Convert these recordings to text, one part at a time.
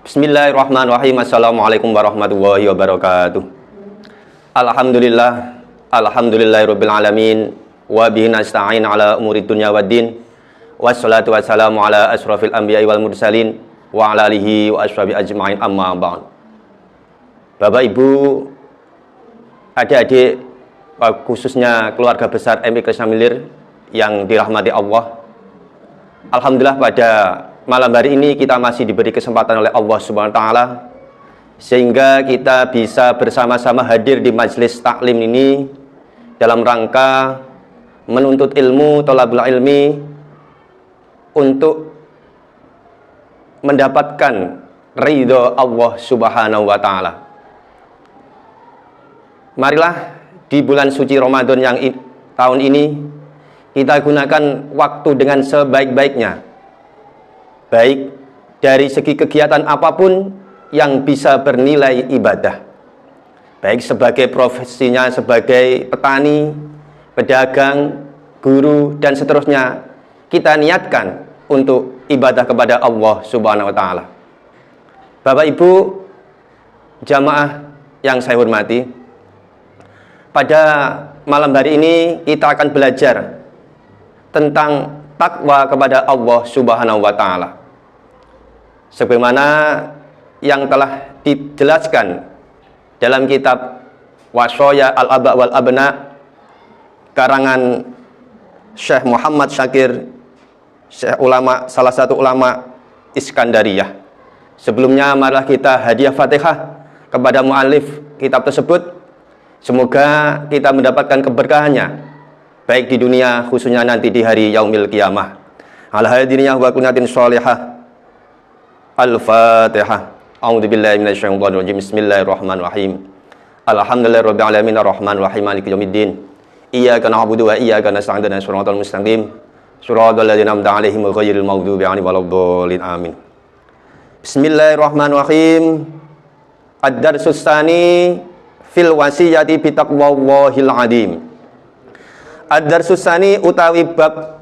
Bismillahirrahmanirrahim. Assalamualaikum warahmatullahi wabarakatuh. Alhamdulillah, alhamdulillahirabbil alamin, wa bihi nasta'in ala umurid dunya waddin. Wassalatu wassalamu ala asrofil anbiya'i wal mursalin wa ala alihi wa ashabi ajma'in, amma ba'd. Bapak Ibu, adik-adik, khususnya keluarga besar MI Krishna Milir yang dirahmati Allah. Alhamdulillah pada malam hari ini kita masih diberi kesempatan oleh Allah Subhanahu wa taala sehingga kita bisa bersama-sama hadir di majelis taklim ini dalam rangka menuntut ilmu, thalabul ilmi, untuk mendapatkan ridho Allah Subhanahu wa taala. Marilah di bulan suci Ramadan yang tahun ini kita gunakan waktu dengan sebaik-baiknya, baik dari segi kegiatan apapun yang bisa bernilai ibadah, baik sebagai profesinya sebagai petani, pedagang, guru, dan seterusnya. Kita niatkan untuk ibadah kepada Allah Subhanahu wa taala. Bapak Ibu jamaah yang saya hormati, pada malam hari ini kita akan belajar tentang takwa kepada Allah Subhanahu wa taala, sebagaimana yang telah dijelaskan dalam kitab Washoya al-Aba wal Abna karangan Syekh Muhammad Syakir, Syekh ulama, salah satu ulama Iskandariyah. Sebelumnya marilah kita hadiah Fatihah kepada muallif kitab tersebut. Semoga kita mendapatkan keberkahannya baik di dunia, khususnya nanti di hari yaumil qiyamah. Al-hadiriyah wa kunatin sholihah. Al-Fatihah. A'udzubillahi minasyaitonir rajim. Bismillahirrahmanirrahim. Alhamdulillahirabbil alamin arrahmanir rahim maliki yaumiddin. Iyyaka na'budu wa iyyaka nasta'in ihdinas siratal mustaqim. Shiratal ladzina an'amta 'alaihim ghairil maghdubi 'alaihim waladdallin. Amin. Bismillahirrahmanirrahim. Ad-darsus tsani fil wasiyati bi taqwallahil 'adim. Ad-darsus tsani utawi bab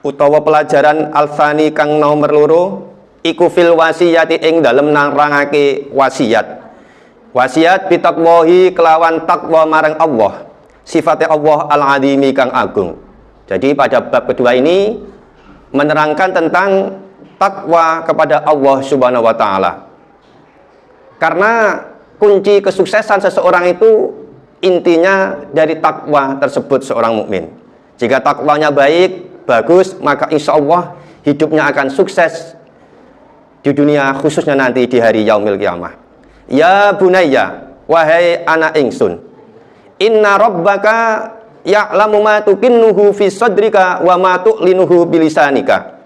utawa pelajaran al-tsani kang nomor loro iku fil wasiyati ing dalem narangake wasiat. Wasiat bitaqwahi kelawan takwa marang Allah, sifatnya Allah al-adimi kang agung. Jadi pada bab kedua ini menerangkan tentang takwa kepada Allah Subhanahu wa taala. Karena kunci kesuksesan seseorang itu intinya dari takwa tersebut seorang mukmin. Jika takwanya baik, bagus, maka insya Allah hidupnya akan sukses di dunia, khususnya nanti di hari yaumil qiyamah. Ya bunayya, wahai anak ingsun, inna rabbaka ya'lamu ma tukinnuhu fi sadrika wa ma tu'linuhu bilisanika.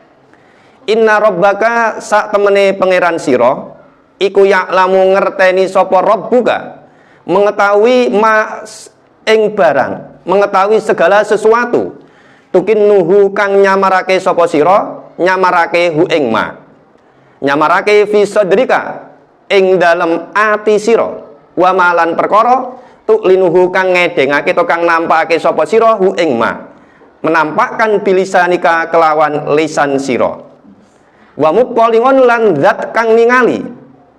Inna rabbaka sak temene pangeran sira iku ya'lamu ngerteni sapa rabbuka, mengetahui ma ing barang, mengetahui segala sesuatu, tukinnuhu kang nyamarake sapa sira, nyamarake hu ing ma, nyamarake fi sadrika ing dalem ati sira, wa malan perkara tulinuhu kang ngedengake to kang nampakake sapa sira hu ing ma, menampakkan bilisanika kelawan lisan sira, wa muqallingon lan zat kang ningali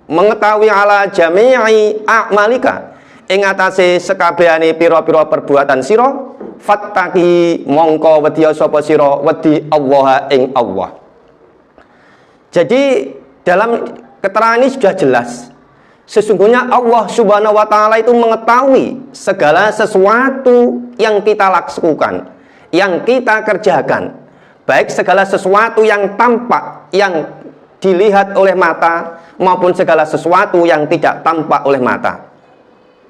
mengetahui ala jami'i a'malika ing atase sekabehane pira-pira perbuatan sira, fattaqi mongko wedi sapa sira wedi Allah ing Allah. Jadi dalam keterangan ini sudah jelas, sesungguhnya Allah Subhanahu wa taala itu mengetahui segala sesuatu yang kita lakukan, yang kita kerjakan, baik segala sesuatu yang tampak, yang dilihat oleh mata, maupun segala sesuatu yang tidak tampak oleh mata.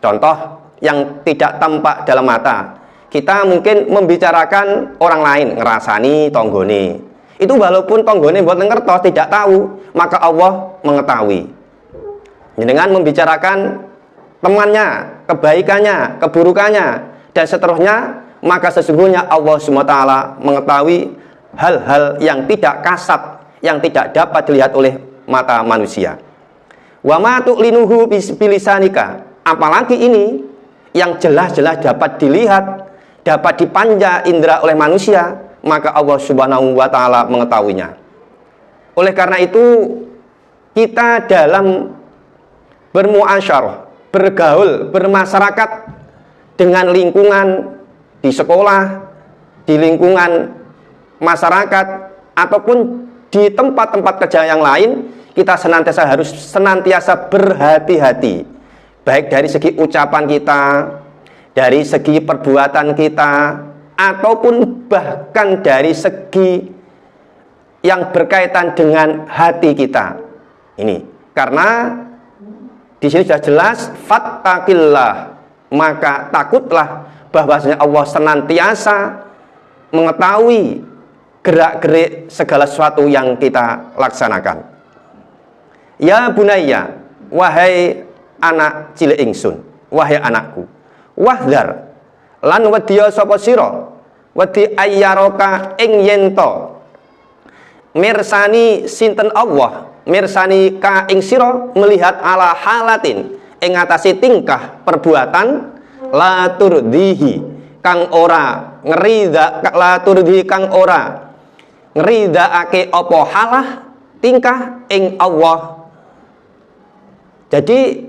Contoh yang tidak tampak dalam mata, kita mungkin membicarakan orang lain, ngerasani tonggone. Itu walaupun tonggone buat ngertos tidak tahu, maka Allah mengetahui. Dengan membicarakan temannya, kebaikannya, keburukannya, dan seterusnya, maka sesungguhnya Allah SWT mengetahui hal-hal yang tidak kasat, yang tidak dapat dilihat oleh mata manusia. Wa ma tu'linuhu bilisanika, apalagi ini yang jelas-jelas dapat dilihat, dapat dipanja indera oleh manusia, maka Allah Subhanahu wa taala mengetahuinya. Oleh karena itu kita dalam bermuasyarah, bergaul, bermasyarakat dengan lingkungan di sekolah, di lingkungan masyarakat, ataupun di tempat-tempat kerja yang lain, kita harus senantiasa berhati-hati, baik dari segi ucapan kita, dari segi perbuatan kita, ataupun bahkan dari segi yang berkaitan dengan hati kita. Ini karena di sini sudah jelas, fattaqillah, maka takutlah bahwasanya Allah senantiasa mengetahui gerak-gerik segala sesuatu yang kita laksanakan. Ya bunayya, wahai anak cilik ingsun, wahai anakku, wahdar lan wedya sapa sira, wedi ayyaroka ing yento mirsani sinten Allah, mirsani ka ing sira melihat ala halatin ing atase tingkah perbuatan la turdihi kang ora ngerida, la turdihi kang ora ngeridaake apa halah tingkah ing Allah. Jadi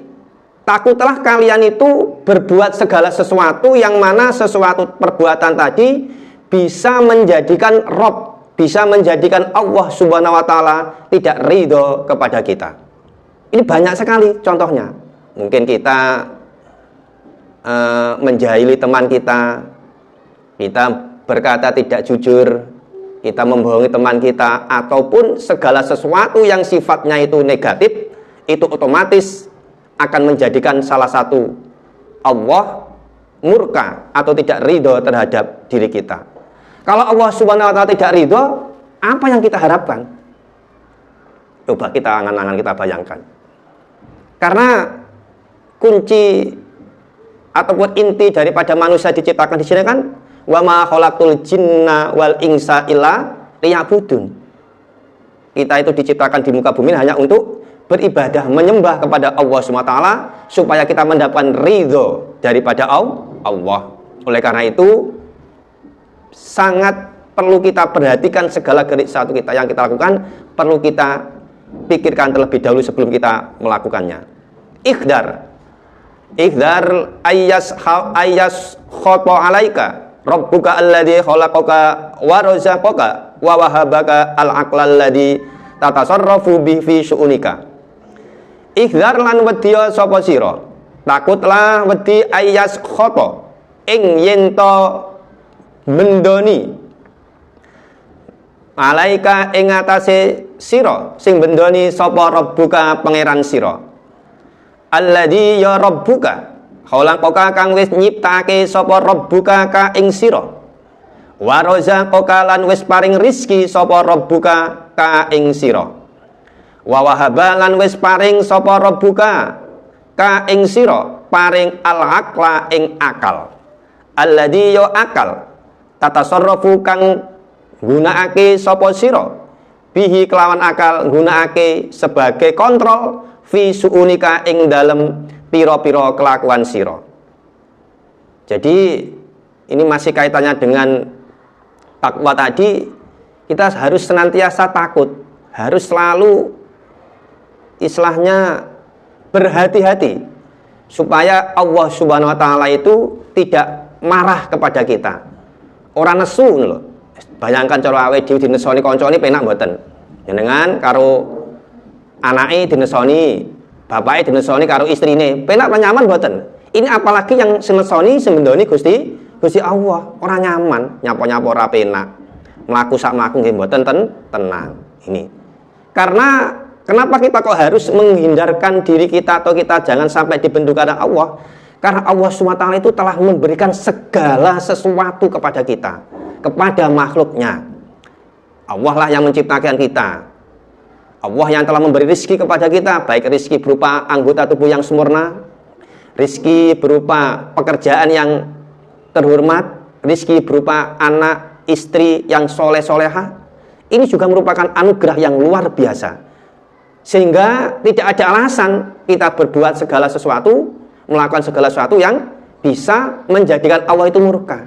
takutlah kalian itu berbuat segala sesuatu yang mana sesuatu perbuatan tadi bisa menjadikan Rob, bisa menjadikan Allah Subhanahu wa Ta'ala tidak ridho kepada kita. Ini banyak sekali contohnya. Mungkin kita menjahili teman kita, kita berkata tidak jujur, kita membohongi teman kita, ataupun segala sesuatu yang sifatnya itu negatif, itu otomatis akan menjadikan salah satu Allah murka atau tidak ridho terhadap diri kita. Kalau Allah Subhanahu wa Ta'ala tidak ridho, apa yang kita harapkan? Coba kita angan-angan, kita bayangkan. Karena kunci ataupun inti daripada manusia diciptakan di sini kan, wa ma khalaqtul jinna wal insa illa liya'budun. Kita itu diciptakan di muka bumi hanya untuk beribadah, menyembah kepada Allah SWT, supaya kita mendapatkan ridho daripada Allah. Oleh karena itu sangat perlu kita perhatikan segala gerik satu kita yang kita lakukan, perlu kita pikirkan terlebih dahulu sebelum kita melakukannya. Ikhdar ayyas khoto alaika rabbuka alladhi khalaqaka wa razaqaka wa wahabaka al-aqla alladhi tatasarrafu bihi fi syu'unika. Ikhdar lan wedya sapa sira, takutlah wedi ayyas khoto ing yento mendoni alaika ing atase sira, sing bendoni sapa rabbuka pangeran sira, alladzi ya rabbuka khalaqaka kang wis nyiptake sapa rabbuka ka ing sira, wa razaqaka lan wis paring rizki sapa rabbuka ka ing sira, wa wahaba lan wis paring sapa rabbuka ka ing sira paring al-aqla ing akal, alladzi ya akal tatasarrafu kang gunakake sapa sira bihi kelawan akal, gunakake sebagai kontrol fi suunika ing dalem pira-pira kelakuan sira. Jadi ini masih kaitannya dengan takwa tadi. Kita harus senantiasa takut, harus selalu istilahnya berhati-hati supaya Allah Subhanahu wa Ta'ala itu tidak marah kepada kita. Orang nesu lho. Bayangkan cara awake dhewe dinesoni kancane penak mboten. Jenengan karo anake dinesoni, bapake dinesoni karo istrine, penak apa nyaman mboten? Ini apalagi yang senesoni sembendoni Gusti Allah, ora nyaman, nyapa-nyapa ora penak. Mlaku sak mlaku nggih mboten tenang. Ini. Karena kenapa kita kok harus menghindarkan diri kita atau kita jangan sampai dibentuk oleh Allah? Karena Allah SWT itu telah memberikan segala sesuatu kepada kita, kepada makhluknya. Allah lah yang menciptakan kita. Allah yang telah memberi rizki kepada kita, baik rizki berupa anggota tubuh yang sempurna, rizki berupa pekerjaan yang terhormat, rizki berupa anak, istri yang soleh-soleha. Ini juga merupakan anugerah yang luar biasa. Sehingga tidak ada alasan kita berbuat segala sesuatu, melakukan segala sesuatu yang bisa menjadikan Allah itu murka.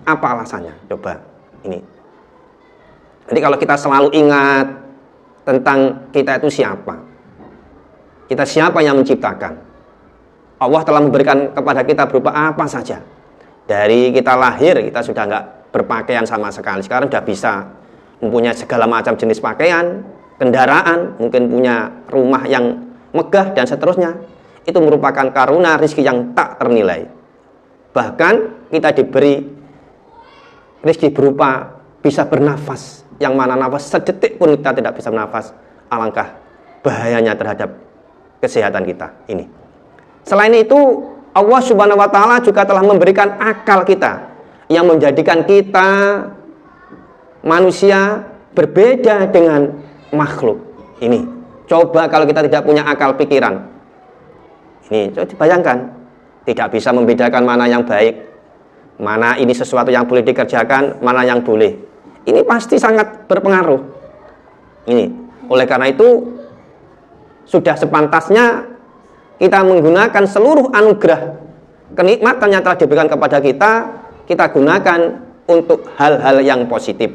Apa alasannya? Coba ini. Jadi kalau kita selalu ingat tentang kita itu siapa, Kita siapa yang menciptakan? Allah telah memberikan kepada kita berupa apa saja. Dari kita lahir, kita sudah nggak berpakaian sama sekali. Sekarang sudah bisa mempunyai segala macam jenis pakaian, kendaraan, mungkin punya rumah yang megah dan seterusnya. Itu merupakan karunia rezeki yang tak ternilai. Bahkan kita diberi rezeki berupa bisa bernafas, yang mana nafas sedetik pun kita tidak bisa bernafas. Alangkah bahayanya terhadap kesehatan kita ini. Selain itu, Allah Subhanahu wa taala juga telah memberikan akal kita yang menjadikan kita manusia berbeda dengan makhluk. Ini, coba kalau kita tidak punya akal pikiran. Ini, coba dibayangkan, tidak bisa membedakan mana yang baik, mana ini sesuatu yang boleh dikerjakan, mana yang boleh. Ini pasti sangat berpengaruh. Ini, oleh karena itu sudah sepantasnya kita menggunakan seluruh anugerah kenikmatan yang telah diberikan kepada kita, kita gunakan untuk hal-hal yang positif,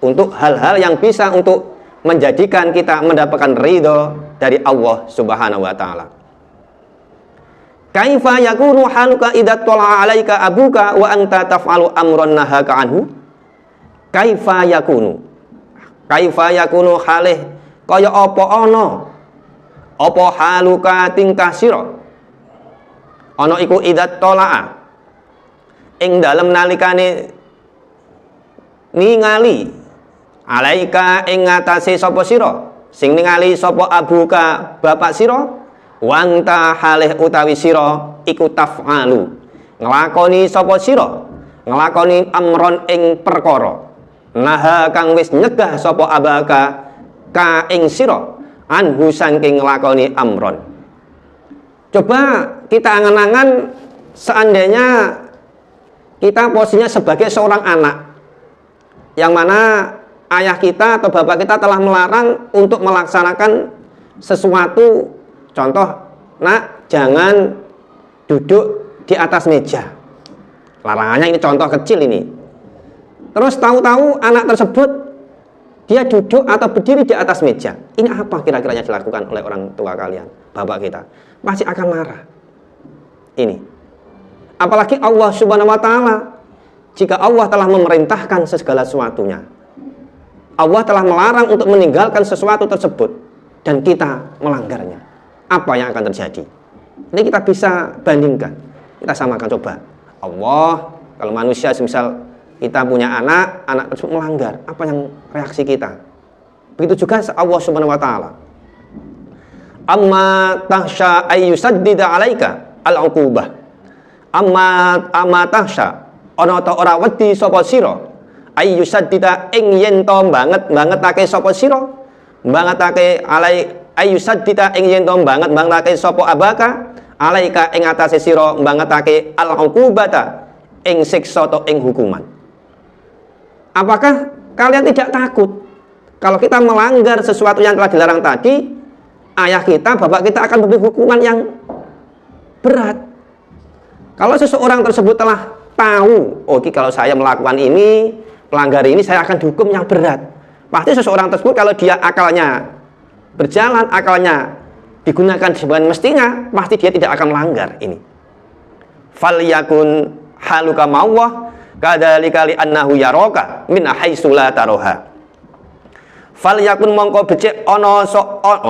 untuk hal-hal yang bisa untuk menjadikan kita mendapatkan ridho dari Allah Subhanahu wa taala. Kaifa yakunu haluka idza tala'a 'alaika abuka wa anta taf'alu amran nahaka anhu? Kaifa yakunu halih kaya apa ana? Apa haluka tingkah sira? Ana iku idza tala'a ing dalem nalikane ningali alaika ing ngatasé sapa sira, sing ningali sapa abuka bapak sira, wanta halih utawi sira iku taf'alu nglakoni sapa sira, nglakoni amron ing perkara, naha kang wis nyegah sapa abaka ka ing sira anhu saking nglakoni amron. Coba kita angan-angan seandainya kita posisinya sebagai seorang anak yang mana ayah kita atau bapak kita telah melarang untuk melaksanakan sesuatu. Contoh, nak, jangan duduk di atas meja. Larangannya ini contoh kecil ini. Terus tahu-tahu anak tersebut dia duduk atau berdiri di atas meja. Ini apa kira-kira yang dilakukan oleh orang tua kalian, bapak kita? Pasti akan marah. Ini. Apalagi Allah Subhanahu wa taala. Jika Allah telah memerintahkan segala sesuatunya, Allah telah melarang untuk meninggalkan sesuatu tersebut dan kita melanggarnya, apa yang akan terjadi? Ini kita bisa bandingkan, kita samakan. Coba Allah, kalau manusia misal kita punya anak tersebut melanggar, apa yang reaksi kita? Begitu juga Allah Subhanahu wa taala. Amma tahsya ayyusaddida 'alaika al-'uqubah. Amma tahsya ana ta ora wedi sapa sira ayyusaddida ing yen to bangetake sapa sira, bangetake ayyusaddida ing yen to bangetake sapa abaka alaika ing atase sira bangetake al-'uqubata ing siksa to ing hukuman. Apakah kalian tidak takut kalau kita melanggar sesuatu yang telah dilarang tadi, ayah kita, bapak kita akan memberi hukuman yang berat? Kalau seseorang tersebut telah tahu, oke, kalau saya melakukan ini, pelanggar ini, saya akan dihukum yang berat. Pasti seseorang tersebut kalau dia akalnya berjalan, akalnya digunakan sebagai mestinya, pasti dia tidak akan melanggar ini. Falyakun haluka mawwah kadzalika li annahu yaraka min haitsu la taraha. Falyakun mongko becik ana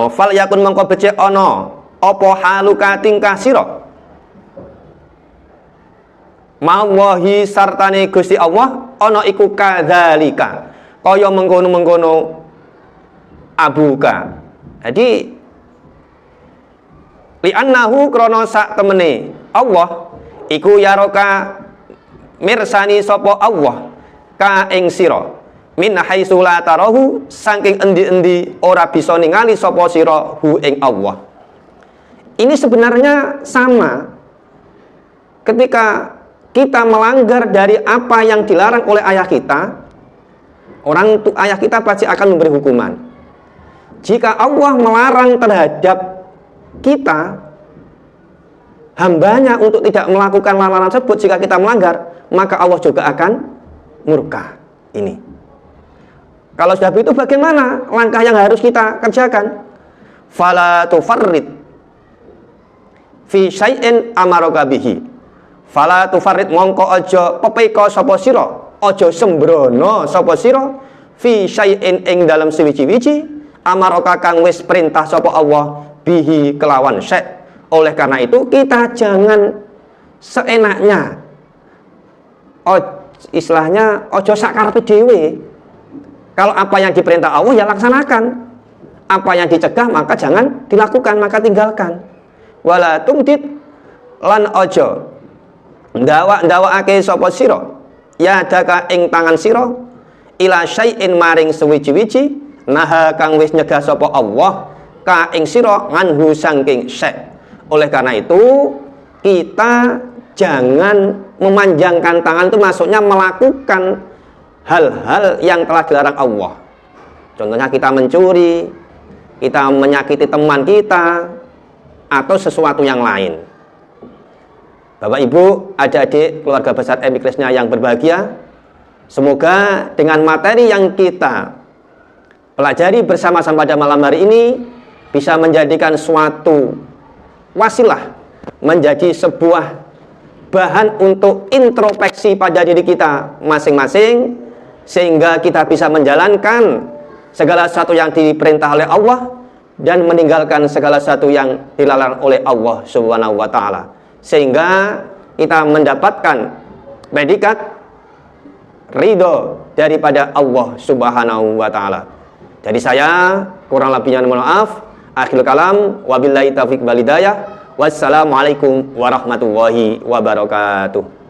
falyakun mongko becik ana apa haluka tingkah sira mawahi sartane Gusti Allah ana iku kadzalika kaya mengkono-mengkono abuka. Jadi li annahu krana sak temene Allah iku yaraka mirsani sapa Allah ka ing sira min haitsu la tarahu saking endi-endi ora bisa ningali sapa sira hu ing Allah. Ini sebenarnya sama ketika kita melanggar dari apa yang dilarang oleh ayah kita, ayah kita pasti akan memberi hukuman. Jika Allah melarang terhadap kita, hambanya untuk tidak melakukan larangan tersebut, jika kita melanggar, maka Allah juga akan murka. Ini. Kalau sudah begitu, bagaimana langkah yang harus kita kerjakan? Fala tufarrid fi syai'in amaraka bihi fala tufarrid mongko aja pepeka sapa sira, aja sembrono sapa sira fi syai'in ing dalam sewiji-wiji amaraka kang wis perintah sapa Allah bihi kelawan syai'. Oleh karena itu kita jangan seenaknya, istilahnya ojo sakarepe dhewe. Kalau apa yang diperintah Allah ya laksanakan, apa yang dicegah maka jangan dilakukan, maka tinggalkan. Wala tumdid lan ojo ndawakake sapa sira ya daka ing tangan sira ila syai'in maring sewiji-wiji naha kang wis nyegah sapa Allah ka ing sira nganhu saking syai'. Oleh karena itu kita jangan memanjangkan tangan, itu maksudnya melakukan hal-hal yang telah dilarang Allah. Contohnya kita mencuri, kita menyakiti teman kita, atau sesuatu yang lain. Bapak Ibu, adik-adik keluarga besar Epikrisnya yang berbahagia, semoga dengan materi yang kita pelajari bersama-sama pada malam hari ini bisa menjadikan suatu wasilah, menjadi sebuah bahan untuk introspeksi pada diri kita masing-masing, sehingga kita bisa menjalankan segala sesuatu yang diperintah oleh Allah dan meninggalkan segala sesuatu yang dilarang oleh Allah Subhanahu wa taala, sehingga kita mendapatkan predikat ridho daripada Allah Subhanahu wa taala. Jadi saya kurang lebihnya mohon maaf. Akhirul kalam, wabillahi taufiq wal hidayah. Wassalamualaikum warahmatullahi wabarakatuh.